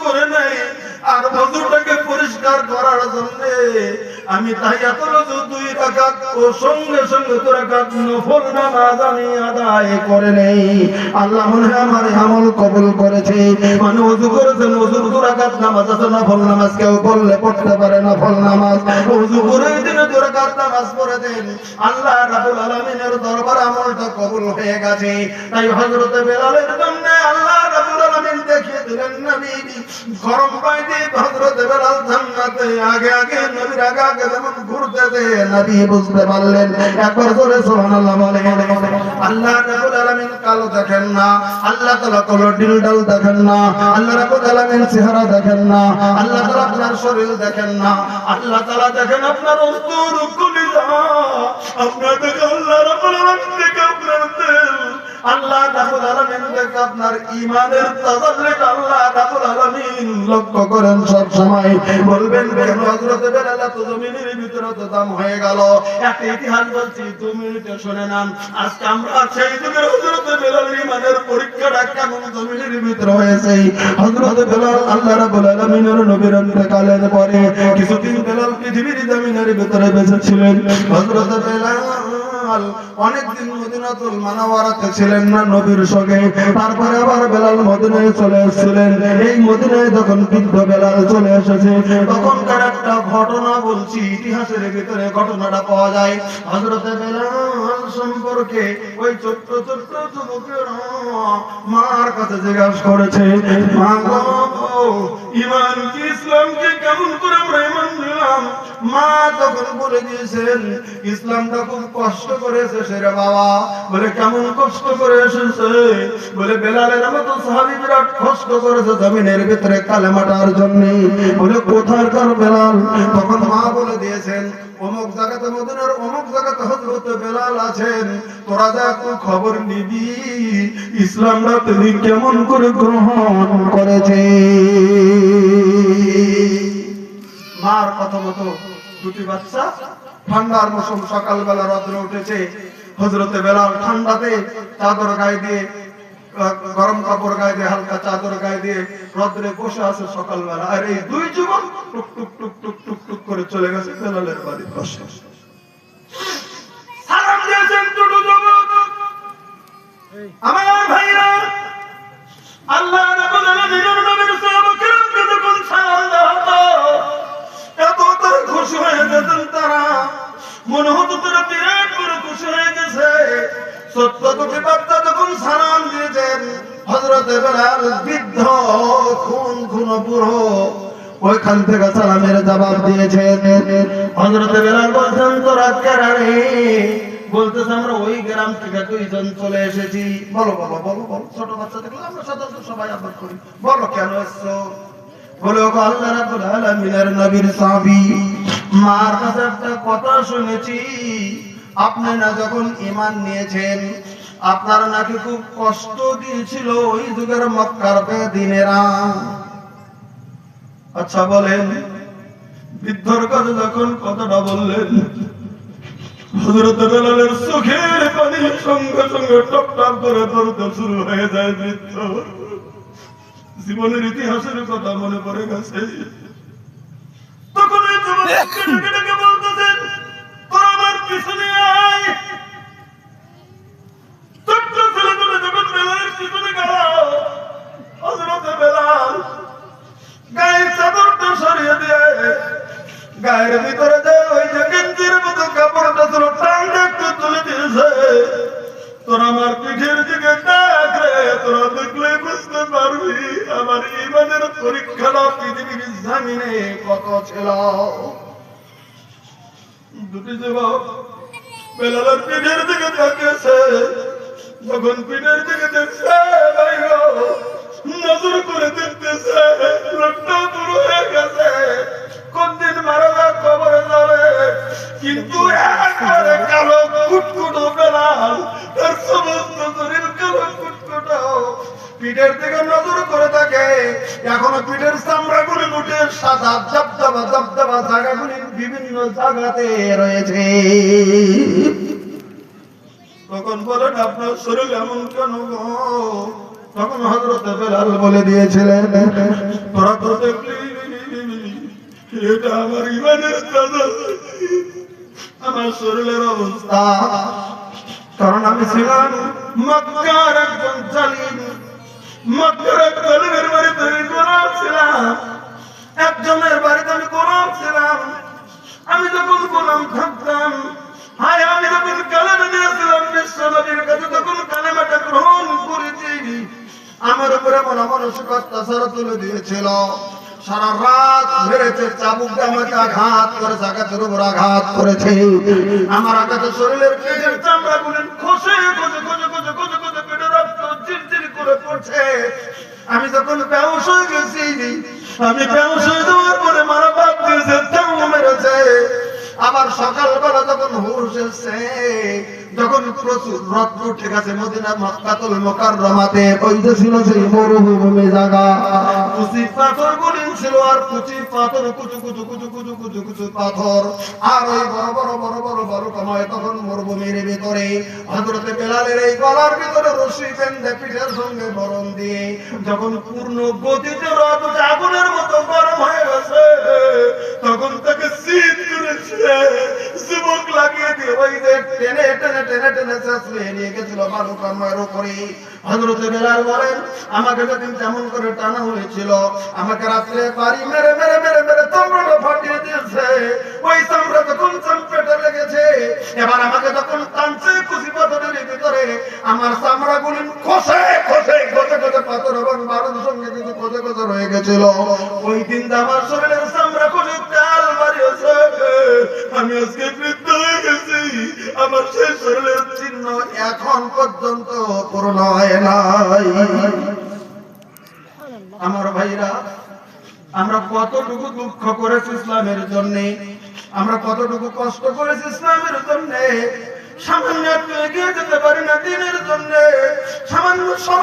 করে নেই আর ওযুটাকে পরিষ্কার করার জন্য আমি তাহিয়াতুল ওযু 2 রাকাত ও সঙ্গে সঙ্গে 2 রাকাত নফল নামাজ আমি আদায় করে নেই। আল্লাহ মনে হয় আমার আমল কবুল করেছে। মানে ওযু করেছেন, ওযুর 2 রাকাত নামাজ আছে, নফল নামাজ কেউ পড়লে পড়তে পারে, নফল নামাজ ওযু করে দিনে 2 রাকাত নামাজ পড়ে দেন, আল্লাহ রাব্বুল আলামিনের দরবারে আমলটা কবুল হয়ে গেছে। তাই হযরত বেলালের জন্য আল্লাহ রাব্বুল আলামিন দেখিয়ে দিলেন নবী গরম পানি দিয়ে হযরত বেলাল জান্নাতে আগে আগে নবীর আগে আগে যেমন ঘুরতেছে নবী বুঝতে পারলেন। একবার জোরে সুবহানাল্লাহ বলেন। আল্লাহ রাব্বুল আলামিন কালো দেখেন না, আল্লাহ তাআলা কালো ডিলডাল দেখেন না, আল্লাহ রাব্বুল আলামিন চেহারা দেখেন না, আল্লাহ তাআলা আপনার শরীর দেখেন না, আল্লাহ তাআলা দেখেন আপনার অন্তর কলিজা, আপনার দেখেন আল্লাহ রাব্বুল আলামিন দেখেন আপনার দিল, আল্লাহ রাব্বুল আলামিন দেখেন আপনার ঈমানের তাজাল্লুটা আল্লাহ রাব্বুল আলামিন লক্ষ্য করেন সব সময়। বলবেন কেন হযরত বেলাল তো জমিনের ভিতরে তো দাম হয়ে গেল? একটা ইতিহাস বলছি 2 মিনিটে শুনে নেন। আজকে আমরা সেই যুগের হযরত বেলালের ঈমানের পরীক্ষাটা কেমন জমিনের ভিতরে হয়েছে। হযরত বেলাল আল্লাহ রাব্বুল আলামিনের নবীর ইন্তেকালের পরে কিছুদিন বেলাল পৃথিবীর জমিনের ভিতরে বেঁচে ছিলেন। হযরত বেলাল অনেকদিন মদিনাতুল মুনাওয়ারাতে ছিলেন না নবীর সঙ্গে, তারপরে আবার বেলাল মদিনায় চলে এসেছিলেন। এই মদিনায় যখন বৃদ্ধ বেলাল চলে এসেছে তখনকার একটা ঘটনা বলছি, ইতিহাসের ভিতরে ঘটনাটা পাওয়া যায়। হযরত বেলাল সম্পর্কে ওই ছোট্ট ছোট্ট যুবকেরা মার কাছে জিজ্ঞাসা করেছে, মা গো ঈমান কি, ইসলাম কি, কেমন করে আমরা ঈমান নিলাম? মা তখন বলে দিয়েছেন ইসলামটা খুব কষ্ট করে এসেছে রে বাবা। বলে কেমন কষ্ট করে এসেছে? বলে বেলালের মতো সাহাবী বিরাট কষ্ট করেছে জমিনের ভিতরে কালেমাটার জন্য। বলে কোথাকার বেলাল? তখন মা বলে দিয়েছেন অমুক জায়গাতে, মদিনার অমুক জায়গাতে হযরত বেলাল আছেন, তোরা যা একটু খবর নিবি ইসলামটা তিনি কেমন করে গ্রহণ করেছে। মার কথা মতো 2টি বাচ্চা, ঠান্ডার মৌসুম, সকালবেলা রোদ্র উঠেছে, হযরত বেলাল ঠান্ডাতে চাদর গায়ে দিয়ে, গরম কাপড় গায়ে দিয়ে, হালকা চাদর গায়ে দিয়ে রোদ্রে বসে আছে সকালবেলা। আর এই 2 যুবক টুক টুক টুক টুক টুক টুক করে চলে গেছে বেলালের বাড়ির পাশে। সালাম দিয়েছেন 2 যুবক। আমার ভাইরা, আল্লাহ রাব্বুল আলামিনের নবীর সাহাবাকে যখন সালাম দেওয়া হতো এত তারা খুশি হয়ে যেতেন, তারা মনে হতো তারা বিরাট বড় খুশি হয়ে গেছে। 14 বাচ্চা যখন সালাম দিয়েছেন হযরত বেলাল বৃদ্ধ খুন পুরো ওইখান থেকে সালামের জবাব দিয়েছেন। হযরত বেলাল বলছেন তোরা কারা রে? বলতেছে আমরা ওই গ্রাম থেকে 2 জন চলে এসেছি। বলো বাবা, বলো বলো। ছোট বাচ্চা দেখলে আমরা সদস্য সবাই আদর করি, বলো কেন এসছো? বলে ওগো আল্লাহ রাব্বুল আলামিনের নবীর সাহাবী, মার কাছে একটা কথা শুনেছি, আপনি না যখন ঈমান নিয়েছেন আপনার নাকি খুব কষ্ট দিয়েছিল ওই যুগের মক্কার বেদিনেরা। আচ্ছা বলেন, বৃদ্ধর কাছে যখন কথাটা বললেন হযরত বেলালের চোখের পানি সঙ্গে সঙ্গে টপ টপ করে পড়তে শুরু হয়ে যায়। বৃদ্ধ জীবনের ইতিহাসের কথা মনে পড়ে গেছে। তখন ওই যুবককে ডেকে ডেকে বলতেছেন তোরা আমার পিছনে আয়। ছোট্ট ছেলেগুলো যখন বেলালের পিছনে গেল, হযরত বেলাল গায়ের চাদরটা সরিয়ে দিয়ে গায়ের ভিতরে যে ওই যে গেঞ্জির মতো কাপড়টা ছিল টানটা একটু তুলে দিয়েছে। তোরা আমার পিঠের দিকে দেখ রে, তোরা দেখলে বুঝতে পারবি আমার ঈমানের পরীক্ষাটা পৃথিবীর জমিনে কত ছিল। 2টি যুবক বেলালের পিঠের দিকে তাকিয়েছে। যখন পিঠের দিকে দেখছে ভাই গো, নজর করে দেখতেছে লোকটা পুরো হয়ে গেছে, কোন দিন মারা যাক কবরে যাবে। কিন্তু একবারে কালো কুটকুটো বেলাল, তার সমস্ত শরীর কালো কুটকুটো। পিঠের দিকে নজর করে থাকে, এখনো পিঠের চামড়াগুলি উঠে সাদা দবদবা দবদবা জায়গাগুলি বিভিন্ন জায়গাতে রয়েছে। তখন বলেন আপনার শরীর এমন কেন গো? তখন হযরত বেলাল বলে দিয়েছিলেন, তোরা তো দেখলি এটা আমার ইমানের কাদা, আমার শরীরের অবস্থা। কারণ আমি ছিলাম মক্কার একজন জালিম, মক্কার এক জালিমের বাড়িতে আমি গোলাম ছিলাম, একজনের বাড়িতে আমি গোলাম ছিলাম। আমি যখন গোলাম থাকতাম, হায় আমি যখন কালেমা নিয়েছিলাম বিশ্ব নবীর কাছে, তখন কালেমাটা গ্রহণ করেছি, আমার উপরে মন মানসিক অত্যাচার তুলে দিয়েছিল। সারা রাত মেরেছে, চাবুক দিয়ে আমাকে আঘাত করেছে, আঘাতের উপর আঘাত করেছে। আমার আঘাতে শরীরের পেটের চামড়া গুলো খসে খসে খসে খসে খসে খসে পেটে রক্ত চিরচির করে পড়ছে। আমি যখন বেহুশ হয়ে গেছি, আমি বেহুশ হয়ে যাওয়ার পরে মারা বাপ দিয়েছে, তাও মেরেছে। আবার সকালবেলা যখন হুঁশ এসেছে, যখন প্রচুর রক্ত উঠে গেছে, মদিনা মক্কাতুল মুকাররমাতে ওই যে ছিল সেই মরুভূমি জায়গা, কুচি পাথর গুলি ছিল, আর কুচি পাথর কুচু কুচু কুচু কুচু কুচু কুচু পাথর, আর ওই বড় বড় বড় বড় বড় কমায়। তখন মরুভূমির ভিতরে হযরতে বেলালের এই গলার ভিতরে রশি বেঁধে পিঠের সঙ্গে বরণ দিয়ে যখন পূর্ণ গতিতে রথ আগুনের মতো গরম হয়ে গেছে, তখন তাকে শীত করেছে, যুবক লাগিয়ে দিয়ে ওই যে টেনে টেনে টেনে টেনে চেঁচিয়ে নিয়ে গেছিল বালুকাময়ের উপরে। হযরতে বেলাল বলেন, আমাকে যেদিন যেমন করে টানা হয়েছিল, আমাকে রাত্রে বাড়ি মেরে মেরে মেরে মেরে চামড়াটা ফাটিয়ে দিয়েছে। ওই চামড়া যখন চামড়াটা লেগেছে, এবার আমাকে যখন টানছে কুচি পাথরের ভিতরে, আমার চামড়া গুলি খসে খসে খসে খসে পাথর এবং বারুদ সঙ্গে কিন্তু খসে খসে রয়ে গেছিল। ওই দিন আমার শরীরের চামড়া খসে তেল বাড়িয়েছে। আমি আজকে বৃদ্ধ হয়ে গেছি, আমার সেই শরীরের চিহ্ন এখন পর্যন্ত পূর্ণ হয় নাই। আমার ভাইরা, আমরা কতটুকু দুঃখ করেছি ইসলামের জন্য, আমরা কতটুকু কষ্ট করেছি ইসলামের জন্য। সামান্য একটু এগিয়ে যেতে পারি না দিনের জন্য, সামান্য সময়